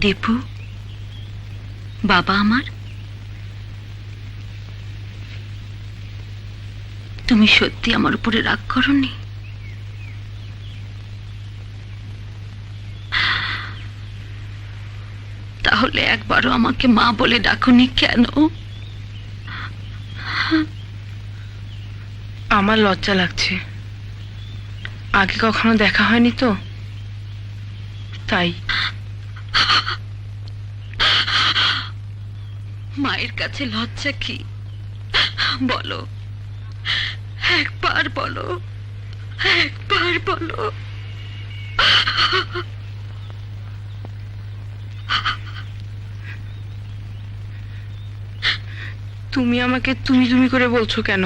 দীপু, বাবা আমার, তুমি সত্যি আমার উপরে রাগ করনি? তাহলে একবারও আমাকে মা বলে ডাকুনি কেন? আমার লজ্জা লাগছে, আগে কখনো দেখা হয়নি তো, তাই। মায়ের কাছে লজ্জা কি? বলো, একবার বলো, একবার বলো। তুমি আমাকে তুমি তুমি করে বলছো কেন?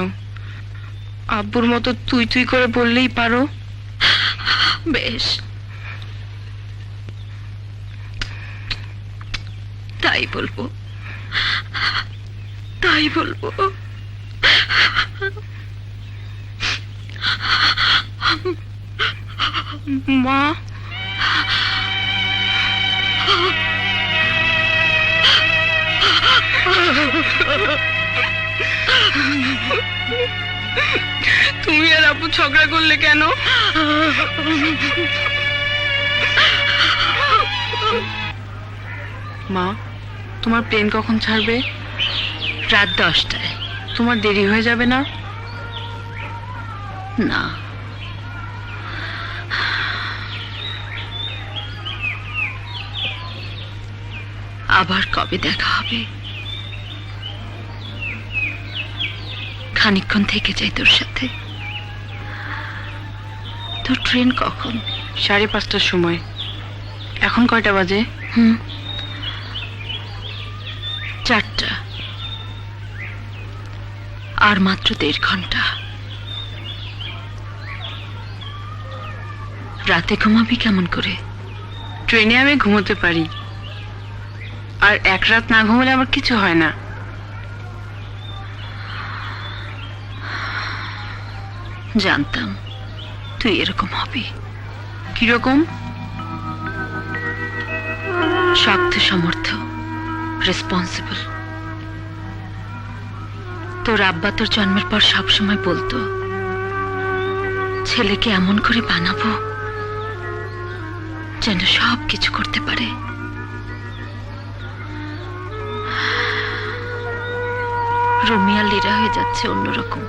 আব্বুর মতো তুই তুই করে বললেই পারো। বেশ, তাই বলবো, তাই বলবো। মা, তুমি আর আব্বু ঝগড়া করলে কেন? মা, তোমার প্লেন কখন ছাড়বে? রাত 10টায়। তোমার দেরি হয়ে যাবে না? না, আবার কবে দেখা হবে? খানিকক্ষণ থেকে যাই তোর সাথে। তোর ট্রেন কখন? 5:30টার সময়। এখন কয়টা বাজে? 4টা। আর মাত্র 1.5 ঘন্টা। রাতে ঘুমাবি কেমন করে? ট্রেনে আমি ঘুমোতে পারি, আর এক রাত না ঘুমলে আমার কিছু হয় না। জানতাম তুই এরকম হবি। কিরকম? শক্ত, সমর্থ, রেসপন্সিবল। তোর আব্বা তোর জন্মের পর সবসময় বলতো, ছেলেকে এমন করে বানাবো যেন সব কিছু করতে পারে। রুমিয়া লীরা হয়ে যাচ্ছে অন্যরকম।